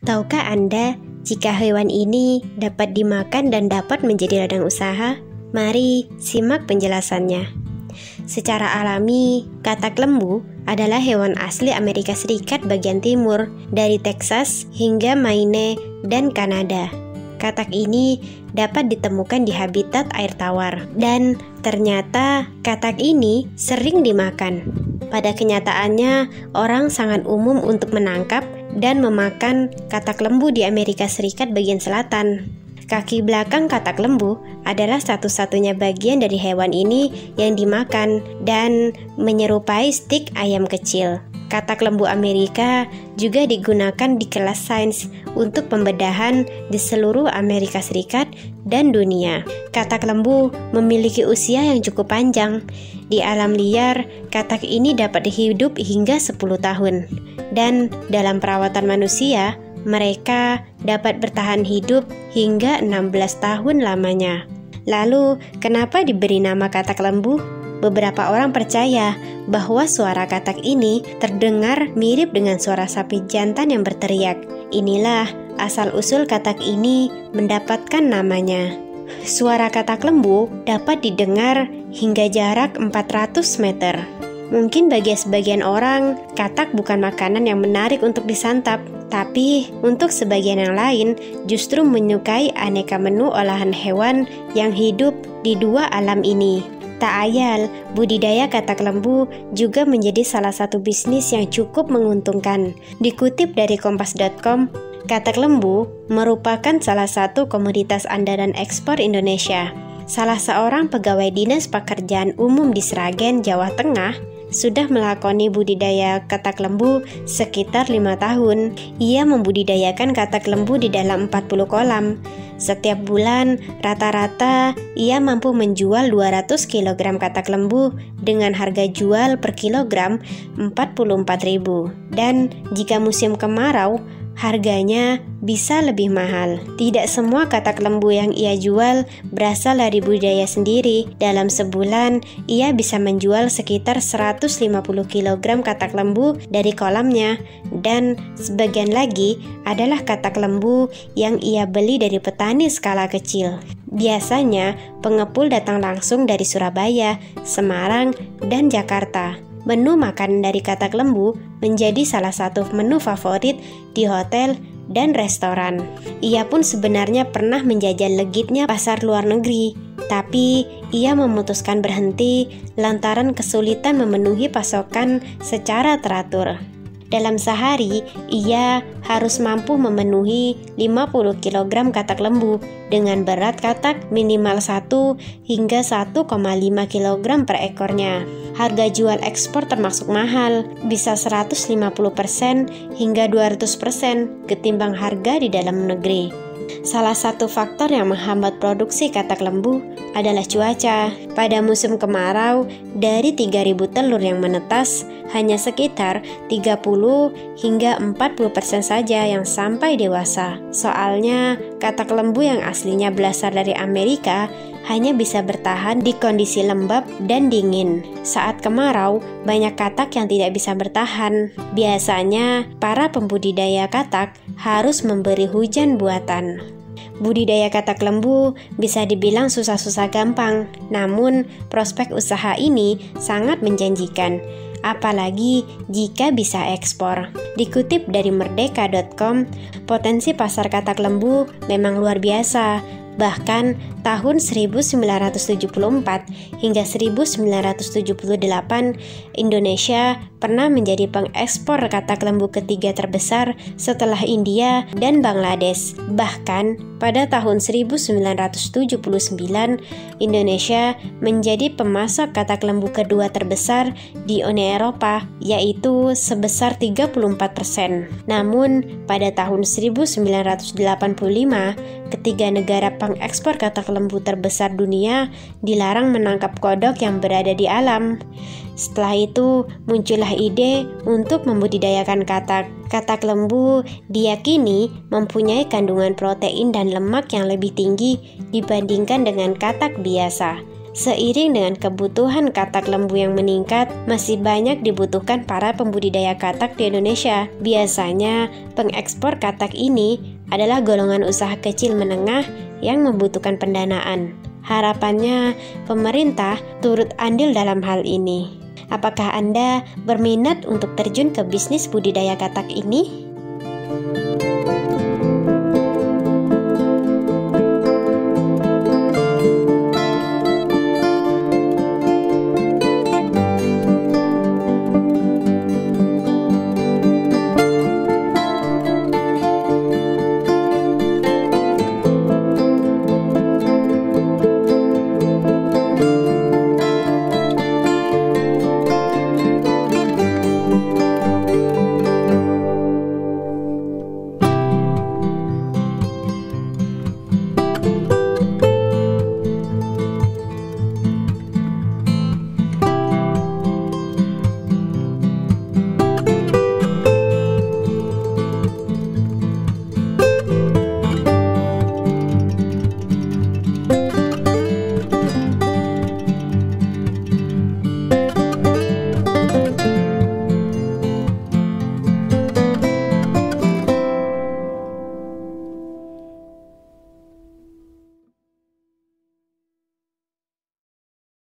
Tahukah Anda jika hewan ini dapat dimakan dan dapat menjadi ladang usaha? Mari simak penjelasannya. Secara alami, katak lembu adalah hewan asli Amerika Serikat bagian timur, dari Texas hingga Maine dan Kanada. Katak ini dapat ditemukan di habitat air tawar, dan ternyata katak ini sering dimakan. Pada kenyataannya, orang sangat umum untuk menangkap dan memakan katak lembu di Amerika Serikat bagian selatan. Kaki belakang katak lembu adalah satu-satunya bagian dari hewan ini yang dimakan dan menyerupai stik ayam kecil. Katak lembu Amerika juga digunakan di kelas sains untuk pembedahan di seluruh Amerika Serikat dan dunia. Katak lembu memiliki usia yang cukup panjang. Di alam liar, katak ini dapat hidup hingga 10 tahun. Dan dalam perawatan manusia, mereka dapat bertahan hidup hingga 16 tahun lamanya. Lalu, kenapa diberi nama katak lembu? Beberapa orang percaya bahwa suara katak ini terdengar mirip dengan suara sapi jantan yang berteriak. Inilah asal-usul katak ini mendapatkan namanya. Suara katak lembu dapat didengar hingga jarak 400 meter. Mungkin bagi sebagian orang, katak bukan makanan yang menarik untuk disantap. Tapi untuk sebagian yang lain justru menyukai aneka menu olahan hewan yang hidup di dua alam ini. Tak ayal, budidaya katak lembu juga menjadi salah satu bisnis yang cukup menguntungkan. Dikutip dari kompas.com, katak lembu merupakan salah satu komoditas andalan ekspor Indonesia. Salah seorang pegawai Dinas Pekerjaan Umum di Sragen, Jawa Tengah, sudah melakoni budidaya katak lembu sekitar 5 tahun. Ia membudidayakan katak lembu di dalam 40 kolam. Setiap bulan, rata-rata ia mampu menjual 200 kg katak lembu dengan harga jual per kilogram 44.000. Dan jika musim kemarau, harganya bisa lebih mahal. Tidak semua katak lembu yang ia jual berasal dari budidaya sendiri. Dalam sebulan, ia bisa menjual sekitar 150 kg katak lembu dari kolamnya, dan sebagian lagi adalah katak lembu yang ia beli dari petani skala kecil. Biasanya, pengepul datang langsung dari Surabaya, Semarang, dan Jakarta. Menu makanan dari katak lembu menjadi salah satu menu favorit di hotel dan restoran. Ia pun sebenarnya pernah menjajal legitnya pasar luar negeri, tapi ia memutuskan berhenti lantaran kesulitan memenuhi pasokan secara teratur. Dalam sehari, ia harus mampu memenuhi 50 kg katak lembu dengan berat katak minimal 1 hingga 1,5 kg per ekornya. Harga jual ekspor termasuk mahal, bisa 150% hingga 200% ketimbang harga di dalam negeri. Salah satu faktor yang menghambat produksi katak lembu adalah cuaca. Pada musim kemarau, dari 3.000 telur yang menetas, hanya sekitar 30 hingga 40% saja yang sampai dewasa. Soalnya, katak lembu yang aslinya berasal dari Amerika hanya bisa bertahan di kondisi lembab dan dingin. Saat kemarau, banyak katak yang tidak bisa bertahan. Biasanya, para pembudidaya katak harus memberi hujan buatan. Budidaya katak lembu bisa dibilang susah-susah gampang, namun prospek usaha ini sangat menjanjikan, apalagi jika bisa ekspor. Dikutip dari merdeka.com, potensi pasar katak lembu memang luar biasa. Bahkan tahun 1974 hingga 1978, Indonesia pernah menjadi pengekspor katak lembu ketiga terbesar setelah India dan Bangladesh. Bahkan pada tahun 1979, Indonesia menjadi pemasok katak lembu kedua terbesar di Uni Eropa, yaitu sebesar 34%. Namun, pada tahun 1985, ketiga negara pengekspor katak lembu terbesar dunia dilarang menangkap kodok yang berada di alam. Setelah itu, muncullah ide untuk membudidayakan katak. Katak lembu diyakini mempunyai kandungan protein dan lemak yang lebih tinggi dibandingkan dengan katak biasa. Seiring dengan kebutuhan katak lembu yang meningkat, masih banyak dibutuhkan para pembudidaya katak di Indonesia. Biasanya, pengekspor katak ini adalah golongan usaha kecil menengah yang membutuhkan pendanaan. Harapannya, pemerintah turut andil dalam hal ini. Apakah Anda berminat untuk terjun ke bisnis budidaya katak ini?